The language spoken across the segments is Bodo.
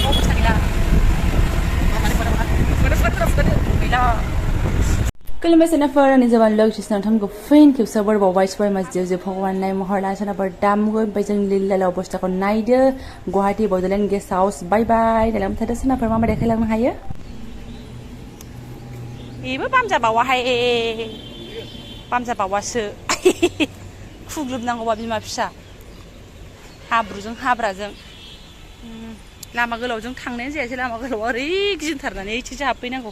mau besar gila. Gila. Kelima sana fara ni Jobanivlog chisna tham go fain ke sabar babai spai mas je bhagwan nai mohorla sana bar dam go bajang lilla la obostha ko naide Guwahati Bodoland guest house bye bye dalam thada sana par mama dekhailang hayo ibu pamja bawa hai pamja bawa se खुग्लुबनांगौबा बिमा फिसा हाब्रुजों हाब्राजों लामा गोलावजों थांनायानो जायासै लामा गोलावा ओरै गिदिंथारनानै एसेसो हाबफैनांगौ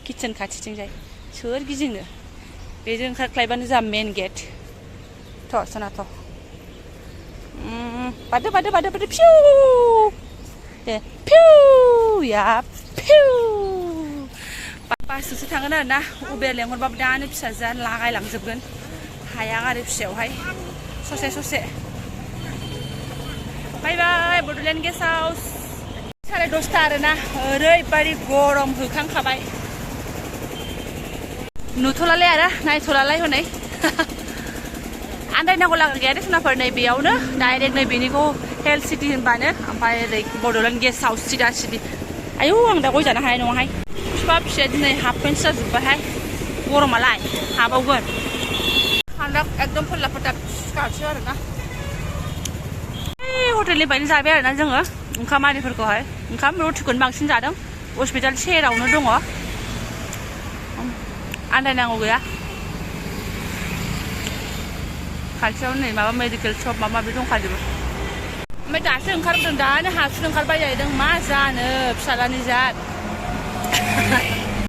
किचेन खाथिथिंजाय सोर गिदिंनो बेजों ओंखारख्लायबानो जा मेन गेट थ' सनाथ' बादो बादो बादो बादो फिउ दे फिउ या फिउ बासजोंसो थांगोन आरोना उबेर लेंहरबाबो दानो फिसाजोआ लागायलांजोबगोन हाया आरो फिसायावहाय ससे ससे बाय बाय बड'लेण्ड गेस्ट हाउस 10:30 आरोना ओरैबायदि गरम होखांखाबाय नुथ'लालाय आरो नायथ'लालाय हनै आन्दायनांगौ लागा गैया दे सनाफोर नै बेयावनो डाइरेक्ट नै बेनिखौ हेल्थ सिटि होनबानो ओमफ्राय ओरै बड'लेण्ड गेस्ट हाउस सिदा सिदि आयौ आं दा गय जानो हानाय नङाहाय बिफा फिसाया दिनै हाबफेन्ट जाजोब्बायहाय गरमालाय हाबावगोन एकदम फोरला फोरला सिखारसै आरोना हटेलनिफ्रायनो जाबाय आरोना जोङो ओंखाम आरिफोरखौहाय ओंखाम रुटिखौनो बांसिन जादों हस्पिटाल सेरावनो दङ आन्दायनांगौ गैया खाथियाव नै माबा मेडिकेल शप माबा माबि दंखाजोबो ओमफ्राय दासो ओंखारबोदों दानो हासुनो ओंखारबाय जाहैदों मा जानो फिसालानि जात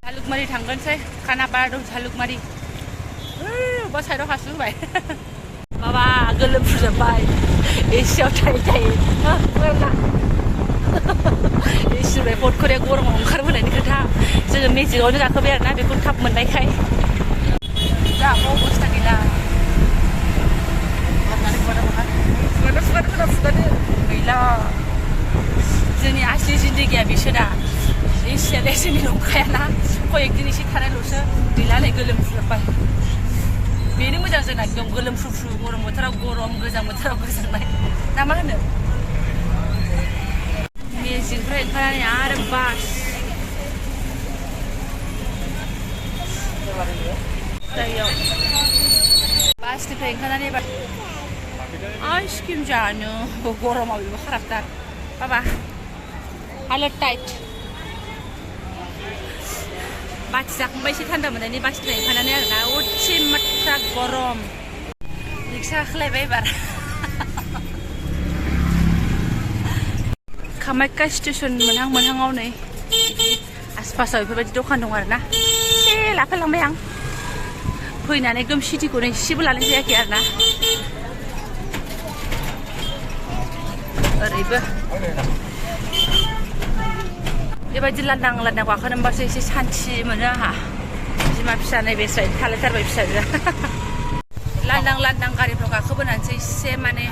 झालुकमारि थांगोनसै खानापारा दं झालुकमारि बा साइडआव हासु होबाय माबा गोलोमफ्रुजोब्बाय एसियाव थायै थायै एसिनिफ्राय फटखरे गरमाव ओंखारबोनायनि खोथा जोङो मेजिकआवनो गाखोबाय आरोना बेखौ थाब मोननायखाय दा अबस्था गैला गैला जोंनि आसलि जिन्दगिया बिसोरा एसियालाय जोंनि नंखायाना कयेक दिन एसे थानायल'सो गैला नै गोलोमफ्रुजोब्बाय बेनो मोजां जोंना एकदम गोलोमफ्रुफ्रु गरम बोथोराव गरम गोजां बोथोराव गोजांनाय ना मा होनो मेजिकनिफ्राय ओंखारनानै आरो बास जायगायाव बासनिफ्राय ओंखारनानै एबार आइसक्रिम जानो गरमाव बेबो खाराबथार बाबा हालोद टाइट बाथि जाखांबाय एसे थान्दा मोननायनि बासनिफ्राय ओंखारनानै आरोना उथि माथ्रा गरम रिक्सा गाखोलायबाय एबार कामाख्या स्टेसन मोनहाङाव नै आसपासाव बेफोरबायदि दखान दं आरोना एसे लाफालांबाय आं फैनानै एकदम सिटिखौनो एसेबो लानाय जायाखै आरोना ओरैबो बेबायदि लांदां लांदां गाखोनो मोनबासो एसे सान्थि मोनो आंहा बिमा फिसा नैबे साइड थालायथारबाय फिसाजोआ लांदां लांदां गारिफ्राव गाखोबोनानैसो एसे माने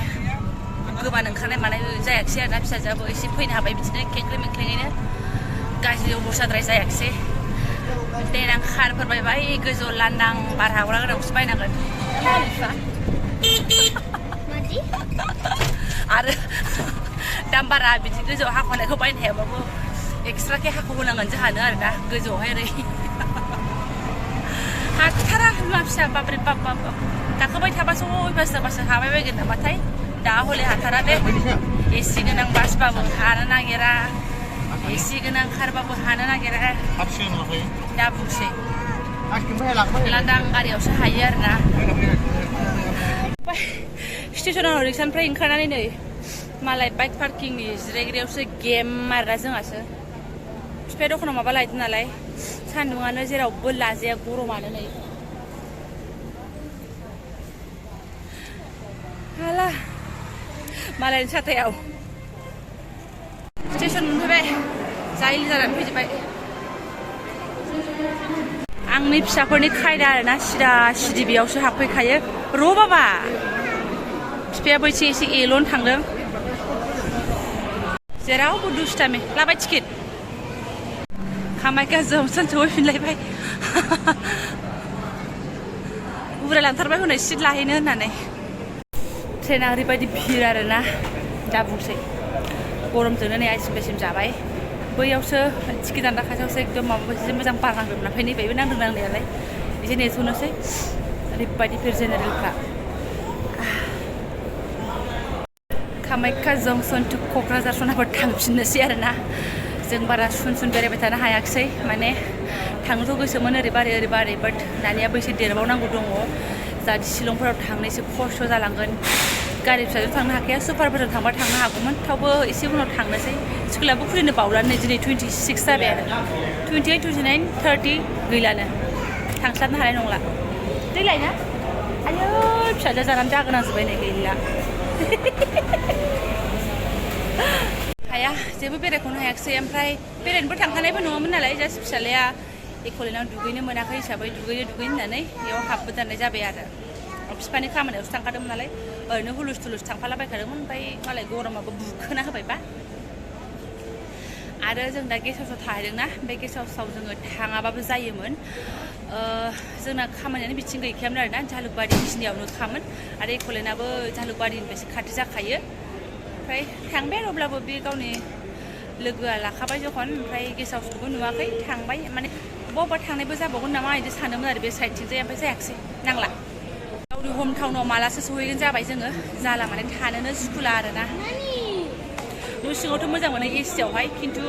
गोबानो ओंखारनाय मानाय जायाखिसै आरोना फिसाजोआबो एसे फैनो हाबाय बिदिनो खेंख्रे मेंख्रेङैनो गाज्रि अबस्थाद्राय जायाखिसै देनां कारफोर बायबाय गोजौ लांदां बार हाबग्रा गोनांखौसो बायनांगोन आरो दाम बारा बिदि गोजौ हाख'नायखौ बायनो हायाबाबो एक्सट्राके हाखौ होनांगोन जोंहानो आरोना गोजौआवहाय ओरै हाथारा बिमा फिसा बाब्रे बाब बाब गाखोबाय थाबासो अयभास जाबासो हाबाय बायगोन नामाथाय दा हले हाथारा दे एसि गोनां बासबाबो हानो नागिरा एसि गोनां कारबाबो हानो नागिरा दा बुंसै लांदां गारियावसो हायो आरोना स्टेसनाव रिक्सानिफ्राय ओंखारनानै नै मालाय बाइक पार्किंनि जिरायग्रायावसो गेम आरोना जोंहासो बिफाया दखानाव माबा लायदों नालाय सान्दुङानो जेरावबो लाजाया गरमानो नै हाला मालायनि साथायाव स्टेसन मोनफैबाय जायलि जानानै फैजोब्बाय आंनि फिसाफोरनि खायदा आरोना सिदा सिदि बेयावसो हाबफैखायो र' बाबा बिफायाबो एसे एसे एल'नो थांदों जेरावबो दुस्टामि लाबाय टिकेट कामाख्या जंसन सहैफिनलायबाय उरायलांथारबाय हनै सिट लाहैनो होननानै ट्रेना ओरैबायदि भिर आरोना दा बुंसै गरमजोंनो नै आइसिम जाबाय बैयावसो टिकेट दानग्रा खाथियावसो एकदम माबा बायदि मोजां बार नांदोंमोन ओमफ्राय नैबेबो नांदों नांनायालाय एसे नेथ'नोसै ओरैबायदि फिर जेनेरेलफ्रा कामाख्या जंसन टु क'क्राझार सनाफोर थांफिननोसै आरोना जों बारा सुन बेरायबाय थानो हायाखिसै माने थांनोथ' गोसोमोन ओरै बारै बाट दानियाबो एसे देरबावनांगौ दङ जाहाथे शिलंफोराव थांनो एसे खस्थ' जालांगोन गारि फिसाजों थांनो हाखाया सुपारफोरजों थांबा थांनो हागौमोन थेवबो एसे उनाव थांनोसै स्कुलाबो खुलिनो बावलानो नै दिनै 26 जाबाय आरो 28, 29, 30 गैलानो थांस्लाबनो हानाय नंला दैलाय ना आयौ फिसाजो जानानै दागोनांजोब्बाय नै गैला हाया जेबो बेरायखौनो हायाखिसै ओमफ्राय बेरायनोबो थांखानायबो नङामोन नालाय जास्ट फिसालाया एक'लेण्डआव दुगैनो मोनाखै हिसाबै दुगैनो होननानै बेयाव हाबबोदाननाय जाबाय आरो बिफानि खामानियावसो थांखादोंमोन नालाय ओरैनो हुलुस थुलुस थांफालाबायखादोंमोन ओमफ्राय मालाय गरमाबो बुखोना होबायबा आरो जों दा गेस्ट हाउसआव थाहैदोंना बे गेस्ट हाउसआव जोङो थाङाबाबो जायोमोन जोंना खामानियानो बिथिं गैखायामोन आरोना झालुकबारि खिनियावनो खामोन आरो एक'लेण्डआबो झालुकबारिनिफ्रायसो खाथि जाखायो ओमफ्राय थांबाय आरो अब्लाबो बे गावनि लोगोआ लाखाबाय जखन ओमफ्राय गेस्ट हाउसखौबो नुवाखै थांबाय माने बबेबा थांनायबो जाबावगोन नामा बिदि सानदोंमोन आरो बे साइडथिंजाय ओमफ्राय जायाखिसै नांला गावनि हम टाउनाव मालासो सहैगोन जाबाय जोङो जाला माने थानोनो सुखुला आरोना न' सिङावथ' मोजां मोनो एसियावहाय खिन्थु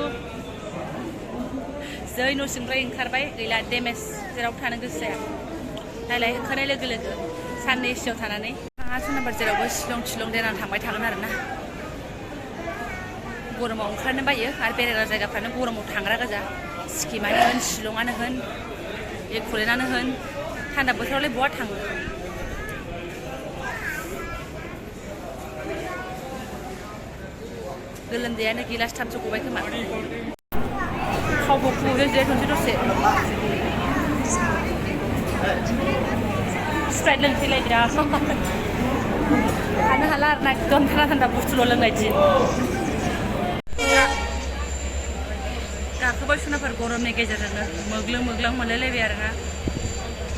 जै न' सिंनिफ्राय ओंखारबाय गैला डेमेज जेराव थानो गोसो जाया नायलाय ओंखारनाय लोगो लोगो साननै एसियाव थानानै थाङा सोनाबार जेरावबो शिलं देनां थांबाय थागोन आरोना गरमाव ओंखारनो बायो आरो बेरायग्रा जायगाफ्रानो गरमाव थांग्रा गोजा सिक्किमानो होन शिलंआनो होन एक'लेण्डआनो होन थान्दा बोथोरावलाय बहा थाङो गोलोमदैयानो गिलासथामसो गबाय खोमा खावबो खुबैदों जिरायथ'नोसै दसे स्प्राइट लोंसैलाय बिराद थानो हाला आरोना एकदम थान्दा बुस्थुल' लोंनाय दिन गाखोबाय सनाफोर गरमनि गेजेरजोंनो मोग्लां मोनलायलायबाय आरोना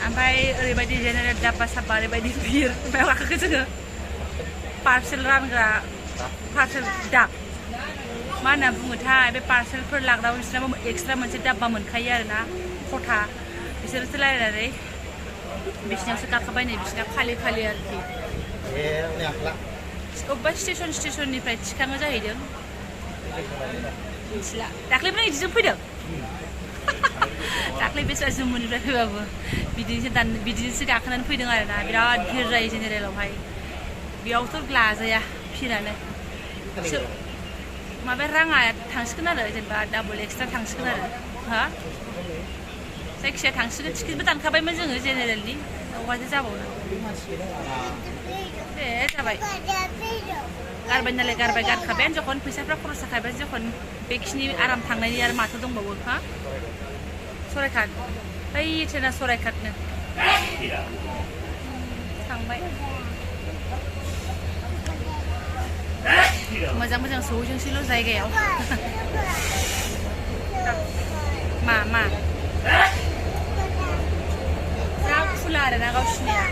ओमफ्राय ओरैबायदि जेनेरेल दाब्बा साब्बा ओरैबायदि भिर ओमफ्राय गाखोखो जोङो पार्सेल रानग्रा पार्सेल दाब मा होनना बुङोथाय बे पार्सेलफोर लाग्राबो बिसोरनाबो एक्सट्रा मोनसे दाब्बा मोनखायो आरोना खथा बिसोरसो रायलायनानै बिसिनावसो गाखोबाय नै बिसिना खालि आरोखि अबेबा स्टेसननिफ्राय थिखाङो जाहैदों मिथिला दाख्लैबो बिदिजों फैदों दाख्लै बेसेबा जुम्मुनिफ्राय फैबाबो बिदिनोसो गाखोनानै फैदों आरोना बिराद भिर जायो जेनेरेलावहाय बेयावथ' लाजाया भिरानो माबाया राङा थांसिगोन आरो जेनेबा डाबल एक्सट्रा थांसिगोन आरो हा जायखिजाया थांसिगोन टिकेटबो दानखाबायमोन जोङो जेनेरेलनि अबाथो जाबावनो दे जाबाय गारबाय नालाय गारखाबायानो जखन फैसाफ्रा खरस जाखाबाय जखन बेखिनि आराम थांनायनि आरो माथो दंबावो हा सरायघाट बै ट्रेना सरायघाटनो थांबाय मोजां सहैजोंसैल' जायगायाव मा जा खुला आरोना गावसिनिया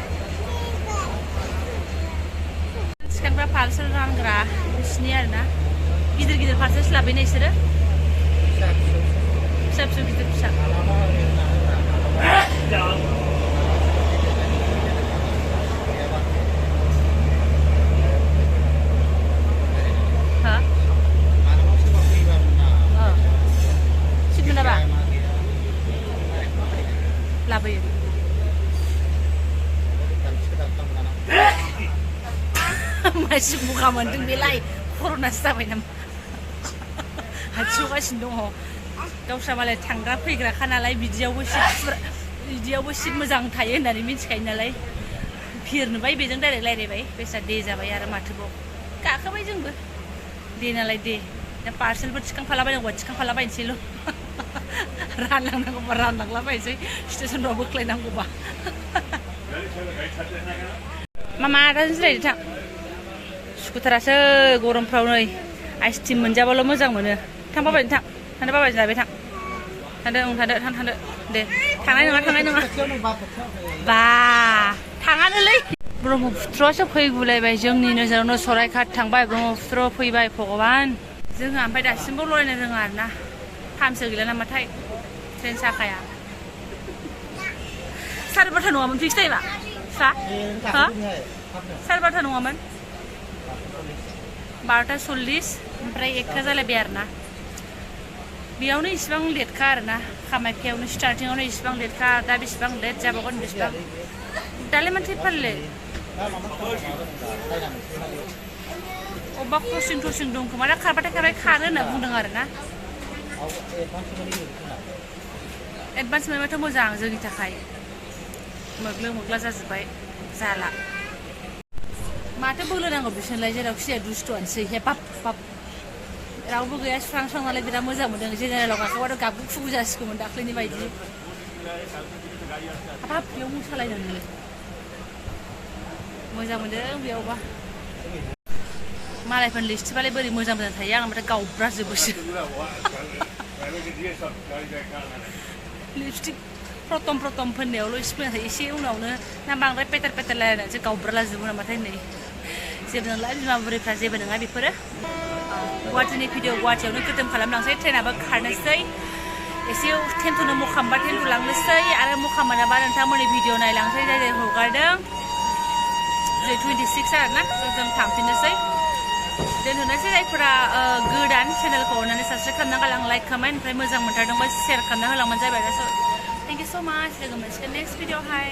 थिखांग्रा पार्सेल रानग्रा बिसिनि आरोना गिदिर पार्सेल लाबोयो बिसोरो फिसा गिदिर फिसा लाबोयो मानसि गगा मोनदों बेलाय कर'नासो जाबाय नामा हाथिवगासिनो दङ गावस्रा मालाय थांग्रा फैग्राखा नालाय बिदियावबो सिट मोजां थायो होननानै मिथिखायो नालाय भिर नुबाय बेजों डाइरेक्ट रायलायबाय बेसा दे जाबाय आरो माथोबाव गाखोबाय जोंबो दे नालाय दे दा पार्सेलफोर थिखांफालाबायनांगौबा थिखांफालाबायनोसैल' रानलांनांगौबा रानलांलाबायनोसै स्टेसनफ्राव बोख्लायनांगौबा मामा आदाजों जिरायदो थां सुखुथारासो गरमफ्राव नै आइसक्रिम मोनजाबाल' मोजां मोनो थां बाबायनो थां थांदो बाबायजों जाबाय थां थांदो दे थांनाय नङा बा थाङानोलै ब्रह्मपुत्रआसो फैगुलायबाय जोंनि नोजोरावनो सरायघाट थांबाय ब्रह्मपुत्र फैबाय भगबान जोंहा ओमफ्राय दासिमबो लरायनो रोङा आरोना थामसो गैला नामाथाय ट्रेन साखाया साराय बार'था नङामोन फिक्स टाइमा सा हो साराय बार'था नङामोन 12:40 ओमफ्राय 1 जालायबाय आरोना बेयावनो इसिबां लेटखा आरोना कामाख्यावनो स्टार्टिंआवनो इसिबां लेटखा दा बेसिबां लेट जाबावगोन बेसिबां दालाय माथो फारले अबेबा क्रसिं टसिं दं खोमा दा खारबाथाय खारो होनना बुंदों आरोना एडभान्स मोनबाथ' मोजां जोंनि थाखाय मोग्ला जाजोब्बाय जाला माथो बोलो नांगौ बिसोरलाय जेरावखि जाया दुस्थ'आनोसै हेबाब बाब रावबो गैया स्रां स्रां नालाय बिराद मोजां मोनदों जेनेरेलाव गाखोबाथ' गाबगु खुगु जासिगौमोन दाख्लैनि बायदि हाबाब बेयाव मोसालायदों नोंलाय मोजां मोनदों बेयावबा मालायफोरनि लिस्टिबालाय बोरै मोजां थायो आं ओमफ्राय गावब्राजोबोसो लिपस्टिक प्रथम फोननायावल' इसे एसे उनावनो ना बांद्राय पेटार रायलायनानैसो गावब्रालाजोबो नामाथाय नै जेबो नंला बिमा बुरैफ्रा जेबो नङा बेफोरो गुवाहाटीनि भिडिअ गुवाहाटीयावनो गोदोम खालामलांसै ट्रेनाबो खारनोसै एसे टेन्ट'नो मखामबा टेन्ट' लांनोसै आरो मखाम मोनाबा नोंथांमोननि भिडिअ नायलांसै जाय जाय हगारदों जे 26 आरोना जों थांफिननोसै दोनथ'नोसै जायफोरा गोदान चेनेलखौ अननानै साबसक्राइब खालामना गालां लाइक कमेन्ट ओमफ्राय मोजां मोनथारदोंबा शेयार खालामना होलांबानो जाबाय आरो स' थेंक इउ स' माच लोगो मोनसिगोन नेक्स्ट भिडिअ हाय